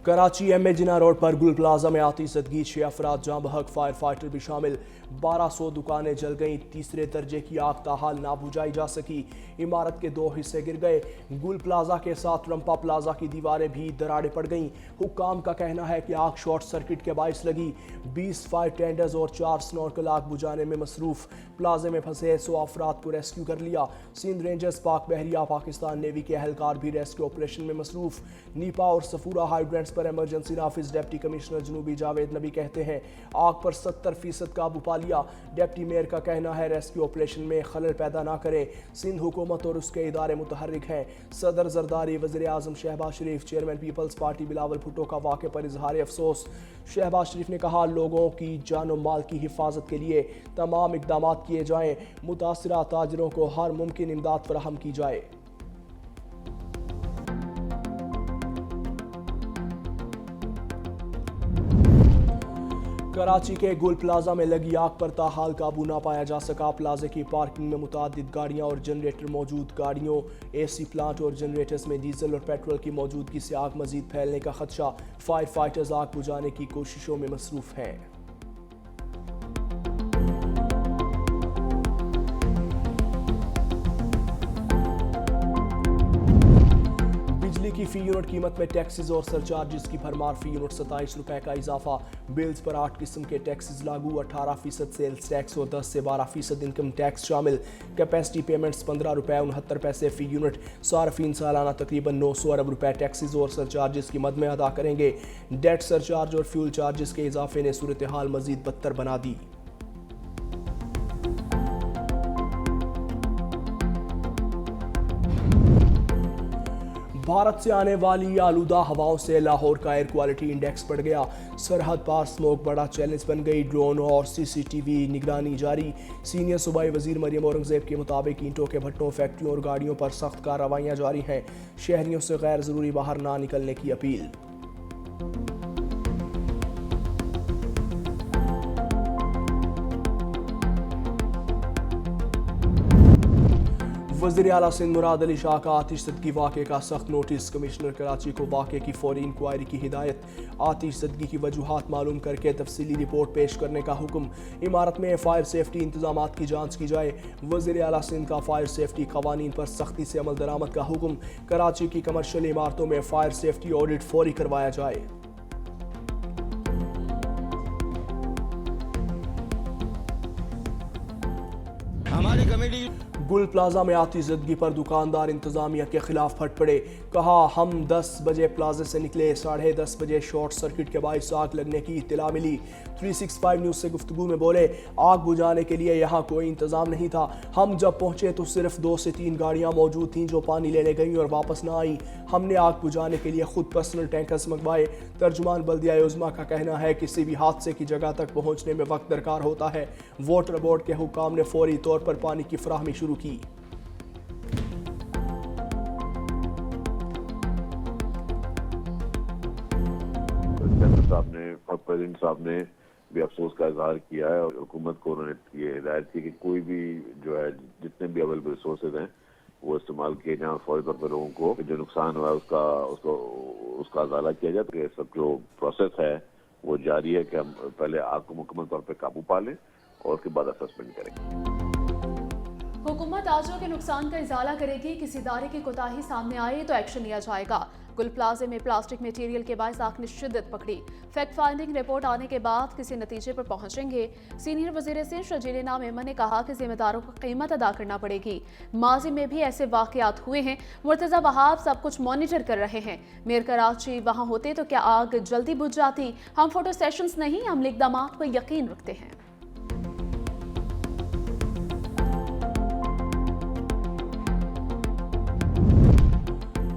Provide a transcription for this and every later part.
Karachi M A Jinnah road Gul गुल plaza में आतिशदगी 6 अफराद जाँ बहक, फायर फाइटर भी शामिल। 1200 दुकानें जल गईं। तीसरे दर्जे की आग ताहाल ना बुझाई जा सकी। इमारत के 2 हिस्से गिर गए। गुल प्लाजा के साथ रंपा प्लाजा की दीवारें भी दरारें पड़ गईं। हुक्काम का कहना है कि आग शॉर्ट सर्किट के बाइस लगी। 20 फायर टेंडर्स और 4 स्नॉर्कल आग बुझाने में मसरूफ। प्लाजे में फंसे 100 अफराद को रेस्क्यू कर लिया। सिंध रेंजर्स, पाक बहरिया, पाकिस्तान नेवी के एहलकार भी रेस्क्यू ऑपरेशन में मसरूफ। नीपा और सफूरा हाइड्रेंट्स पर इमरजेंसी नाफिज डिप्टी कमिश्नर जनूबी जावेद नबी कहते हैं आग पर 70% काबू पा लिया। डिप्टी मेयर का कहना है रेस्क्यू ऑपरेशन में खलल पैदा ना करें। सिंध हुकूमत और उसके इदारे मुतहर्रिक हैं। सदर जरदारी, वज़ीर आज़म शहबाज शरीफ, चेयरमैन पीपल्स पार्टी बिलावल भुट्टो का वाक़े पर इजहार अफसोस। शहबाज शरीफ ने कहा लोगों की जान और माल की हिफाजत के लिए तमाम इकदाम किए जाएं। मुतासरा ताजरों को हर मुमकिन इमदाद फराहम की जाए। कराची के गुल प्लाजा में लगी आग पर ताहाल काबू ना पाया जा सका। प्लाजे की पार्किंग में मुतादिद गाड़ियां और जनरेटर मौजूद। गाड़ियों, एसी प्लांट और जनरेटर्स में डीजल और पेट्रोल की मौजूदगी से आग मजीद फैलने का खदशा। फायर फाइटर्स आग बुझाने की कोशिशों में मसरूफ हैं। की फी यूनिट कीमत में टैक्सेस और सरचार्जेस की भरमार। फी यूनिट 27 रुपए का इजाफा। बिल्स पर 8 किस्म के टैक्सेस लागू। 18% सेल्स टैक्स और 10 से 12% इनकम टैक्स शामिल। कैपेसिटी पेमेंट्स 15 रुपए 69 पैसे फी यूनिट। सार्फिन सालाना तकरीबन 900 अरब रुपए टैक्सेस और सरचार्जेस की मद में अदा करेंगे। डेट सरचार्ज और फ्यूल चार्जेस के इजाफे ने सूरत हाल मजीद बदतर बना दी। भारत से आने वाली आलूदा हवाओं से लाहौर का एयर क्वालिटी इंडेक्स बढ़ गया। सरहद पार स्मोक बड़ा चैलेंज बन गई। ड्रोन और सीसीटीवी निगरानी जारी। सीनियर सूबाई वजीर मरियम औरंगजेब के मुताबिक ईंटों के भट्टों, फैक्ट्रियों और गाड़ियों पर सख्त कार्रवाइयां जारी हैं। शहरियों से गैर जरूरी बाहर ना निकलने की अपील। वज़ीर आला सिंध मुराद अली शाह का आतिशदगी वाक़े का सख्त नोटिस। कमिश्नर कराची को वाक़े की फौरी इंक्वायरी की हिदायत। आतिशदगी की वजूहात मालूम करके तफसीली रिपोर्ट पेश करने का हुक्म। इमारत में फायर सेफ्टी इंतजामात की जांच की जाए। वज़ीर आला सिंध का फायर सेफ्टी कवानीन पर सख्ती से अमल दरामद का हुक्म। कराची की कमर्शियल इमारतों में फायर सेफ्टी ऑडिट फौरी करवाया जाए। हमारी कमेटी गुल प्लाजा में आतिशदगी पर दुकानदार इंतजामिया के खिलाफ फट पड़े। कहा हम 10 बजे प्लाजे से निकले, 10:30 बजे शॉर्ट सर्किट के बाइस आग लगने की इत्तला मिली। 365 न्यूज़ से गुफ्तगू में बोले आग बुझाने के लिए यहाँ कोई इंतजाम नहीं था। हम जब पहुँचे तो सिर्फ 2 से 3 गाड़ियाँ मौजूद थीं जो पानी लेने गईं और वापस ना आईं। हमने आग बुझाने के लिए खुद पर्सनल टैंकर्स मंगवाए। तर्जुमान बल्दिया योजना का कहना है किसी भी हादसे की जगह तक पहुँचने में वक्त दरकार होता है। वाटर बोर्ड के हुक्काम ने फौरी तौर पर पानी की फराहमी शुरू की। प्रेसिडेंट साहब ने भी अफसोस का इजहार किया है और हुकूमत को उन्होंने ये हिदायत की कि कोई भी जो है जितने भी अवेलेबल रिसोर्सेज हैं वो इस्तेमाल किए जाएं और फौरी तौर पर लोगों को जो नुकसान हुआ है उसका अजाला किया जाए। तो ये सब जो प्रोसेस है वो जारी है कि हम पहले आग को मुकम्मल तौर पर काबू पा लें और उसके बाद असेसमेंट करेंगे। हुकूमत आजों के नुकसान का इजाला करेगी। किसी इदारे की कोताही सामने आए तो एक्शन लिया जाएगा। गुल प्लाजे में प्लास्टिक मटेरियल के बायस आग ने शिद्दत पकड़ी। फैक्ट फाइंडिंग रिपोर्ट आने के बाद किसी नतीजे पर पहुंचेंगे। सीनियर वजीर सिंध शजीना मेमन ने कहा कि जिम्मेदारों को कीमत अदा करना पड़ेगी। माजी में भी ऐसे वाकयात हुए हैं। मुर्तजा वहाब सब कुछ मॉनिटर कर रहे हैं। मेयर कराची वहां होते तो क्या आग जल्दी बुझ जाती। हम फोटो सेशंस नहीं, अमली इक़दाम पर यकीन रखते हैं।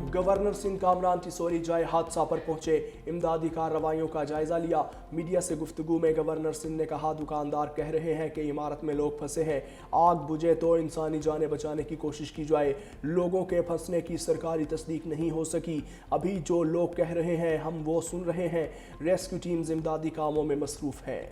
गवर्नर सिंध कामरान टिसोरी जाए हादसा पर पहुंचे। इमदादी कार्रवाइयों का जायजा लिया। मीडिया से गुफ्तगू में गवर्नर सिंध ने कहा दुकानदार कह रहे हैं कि इमारत में लोग फंसे हैं। आग बुझे तो इंसानी जानें बचाने की कोशिश की जाए। लोगों के फंसने की सरकारी तस्दीक नहीं हो सकी। अभी जो लोग कह रहे हैं हम वो सुन रहे हैं। रेस्क्यू टीम्स इमदादी कामों में मसरूफ हैं।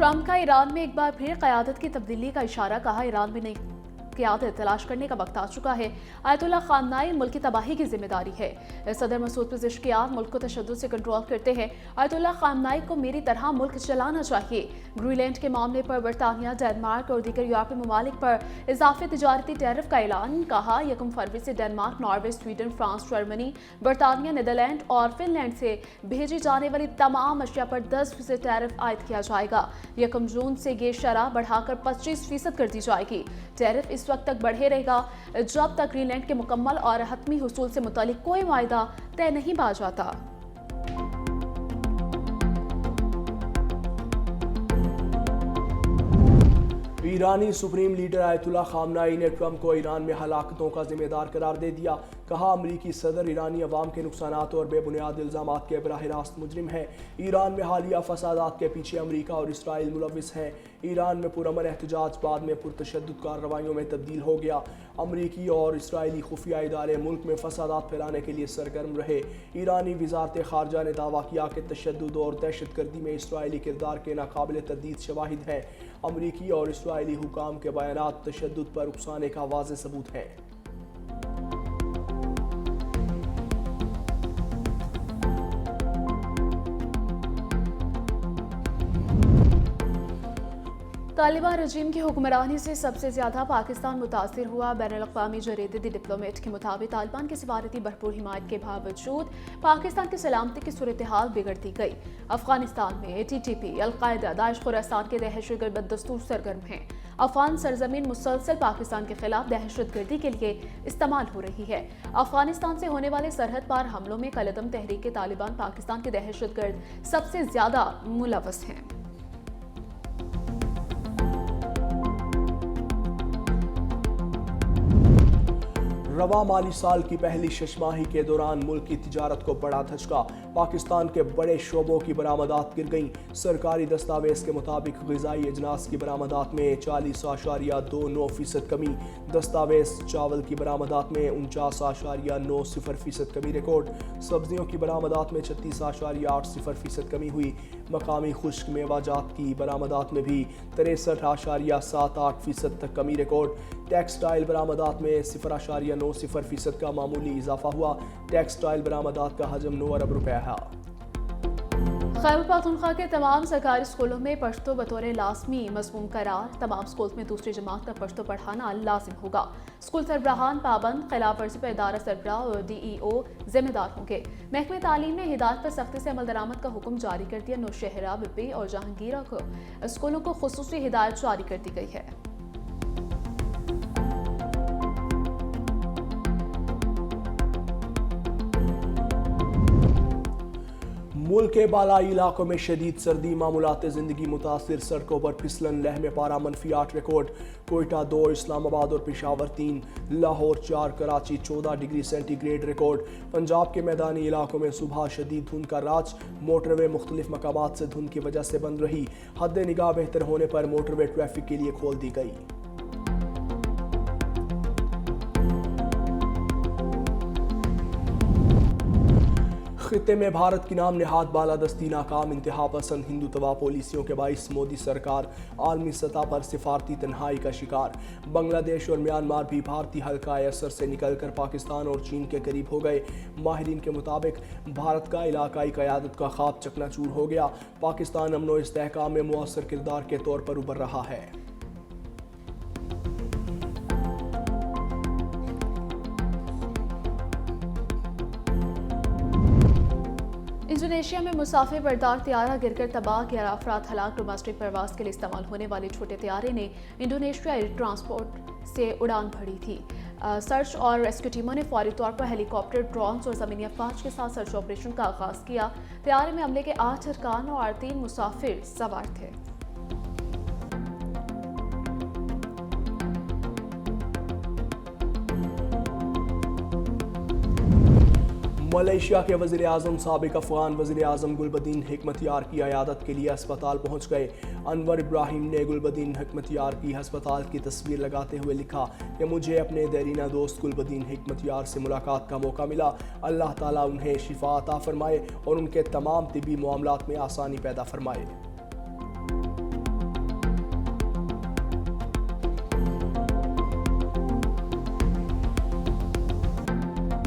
ट्रंप का ईरान में एक बार फिर क़यादत की तब्दीली का इशारा, कहा ईरान में नई क़यादत तलाश करने का वक्त आ चुका है। आयतुल्लाह ख़ामनेई मुल्क की तबाही की जिम्मेदारी है। सदर मसूद पेज़ेश्कियान मुल्क को तशद्दुद से कंट्रोल करते हैं। आयतुल्लाह ख़ामनेई को मेरी तरह मुल्क चलाना चाहिए। ग्रीनलैंड के मामले पर बरतानिया, डेनमार्क और दीगर यूरोपीय ममालिक पर इजाफी तिजारती टैरिफ का ऐलान, कहा 1 फरवरी से Denmark, Norway, Sweden, France, Germany, बरतानिया, नीदरलैंड और फिनलैंड से भेजी जाने वाली तमाम अशिया पर 10% टैरिफ आयद किया जाएगा। 1 जून से ये शरह बढ़ाकर 25% कर दी जाएगी। टैरिफ इस वक्त तक बढ़े रहेगा जब तक ग्रीनलैंड के मुकम्मल और हतमी हुसूल से मुतालिक कोई वायदा तय नहीं पा जाता। ईरानी सुप्रीम लीडर आयतुल्लाह ख़ामनेई ने ट्रंप को ईरान में हलाकतों का जिम्मेदार करार दे दिया। कहा अमरीकी सदर ईरानी अवाम के नुकसानात और बेबुनियाद इल्ज़ामात के बराह रास्त मुजरिम है। ईरान में हालिया फसादात के पीछे अमरीका और इसराइल मुलविस हैं। ईरान में पुरअमन एहतजाज बाद में पुरतशद्दुद कार्रवाइयों में तब्दील हो गया। अमरीकी और इसराइली खुफिया इदारे मुल्क में फसादात फैलाने के लिए सरगर्म रहे। ईरानी वज़ारत ख़ारजा ने दावा किया कि तशद्दुद और दहशतगर्दी में इसराइली किरदार के नाकाबिल तरदीद शवाहिद हैं। अमरीकी और इसराइली हुकाम के बयानात तशद्दुद पर उकसाने का वाज़ेह सबूत है। तालिबान रजीम की हुक्मरानी से सबसे ज्यादा पाकिस्तान मुतासिर हुआ। बैनुल-अक़वामी जरीदे द डिप्लोमेट के मुताबिक तालिबान की सिफारती भरपूर हिमायत के बावजूद पाकिस्तान की सलामती की सूरत हाल बिगड़ती गई। अफगानिस्तान में TTP, अल-कायदा, दाइश, खुरासान के दहशतगर्द बदस्तूर सरगर्म हैं। अफगान सरजमीन मुसलसल पाकिस्तान के खिलाफ दहशतगर्दी के लिए इस्तेमाल हो रही है। अफगानिस्तान से होने वाले सरहद पार हमलों में कलदम तहरीक तालिबान पाकिस्तान के दहशतगर्द सबसे ज्यादा मुलव्वस हैं। रवा माली साल की पहली शशमाही के दौरान मुल्क की तिजारत को बड़ा धचका। पाकिस्तान के बड़े शोबों की बरामदात गिर गईं। सरकारी दस्तावेज के मुताबिक ग़िज़ाई अजनास की बरामदात में 40.29% कमी। दस्तावेज चावल की बरामदात में 49.90% कमी रिकॉर्ड। सब्जियों की बरामदात में 36.80% कमी हुई। मकामी खुश्क मेवाजात की बरामदात में भी 63.78% तक कमी रिकॉर्ड। टेक्सटाइल बरामदात में 0.90% का मामूली इजाफा हुआ। टेक्सटाइल बरामदात का हजम 9 अरब रुपए है। खैबर पख्तूनख्वा के तमाम सरकारी स्कूलों में पश्तो बतौर लाजमी मज़मून करार। तमाम स्कूल में दूसरी जमात का पश्तो पढ़ाना लाजिम होगा। स्कूल सरबराहान पाबंद, खिलाफ वर्जी पर इदारा सरबराह और DEO जिम्मेदार होंगे। महकमे तालीम ने हिदायत पर सख्ती से अमल दरामद का हुक्म जारी कर दिया। नौशहरा, बिब्बी और जहांगीरा को स्कूलों को खुसूसी हिदायत जारी कर दी गई है। मुल्क के बालाई इलाकों में शदीद सर्दी, मामूलात ज़िंदगी मुतासिर। सड़कों पर फिसलन, लहम पारा -8 रिकॉर्ड। कोयटा 2, इस्लामाबाद और Peshawar 3, Lahore 4, Karachi 14 degree centigrade record. Punjab के मैदानी इलाकों में सुबह शदीद धुंध का राज। मोटरवे मुख्तलिफ मकामात से धुंध की वजह से बंद रही। हद निगाह बेहतर होने पर मोटरवे ट्रैफिक के लिए खोल दी गई। खित्ते में भारत की नाम नेहाद बालादस्ती नाकाम। इंतहा पसंद हिंदुत्वा पॉलिसियों के बाइस मोदी सरकार आलमी सतह पर सिफारती तन्हाई का शिकार। बांग्लादेश और म्यांमार भी भारतीय हल्काए असर से निकलकर पाकिस्तान और चीन के करीब हो गए। माहिरीन के मुताबिक भारत का इलाकाई क़यादत का ख्वाब चकनाचूर हो गया। पाकिस्तान अमन और इस्तेहकाम में मुअस्सर किरदार के तौर पर उभर रहा है। इंडोनेशिया में मुसाफिर बरदार त्यारा गिरकर तबाह, 11 अफराद हलाक। डोमेस्टिक परवास के लिए इस्तेमाल होने वाले छोटे त्यारे ने इंडोनेशिया एयर ट्रांसपोर्ट से उड़ान भरी थी। सर्च और रेस्क्यू टीमों ने फौरी तौर पर हेलीकॉप्टर, ड्रोन्स और ज़मीनी अफवाज के साथ सर्च ऑपरेशन का आगाज़ किया। त्यारे में अमले के 8 अरकान और 3 मुसाफिर सवार थे। मलेशिया के वज़ीर आज़म साबिक अफ़गान वज़ीर आज़म गुलबदीन हिकमतयार की अयादत के लिए अस्पताल पहुँच गए। अनवर इब्राहिम ने गुलबदीन हिकमतयार की अस्पताल की तस्वीर लगाते हुए लिखा कि मुझे अपने देरीना दोस्त गुलबदीन हिकमतयार से मुलाकात का मौका मिला। अल्लाह ताला उन्हें शिफा अता फरमाए और उनके तमाम तिबी मामलात में आसानी पैदा फरमाए।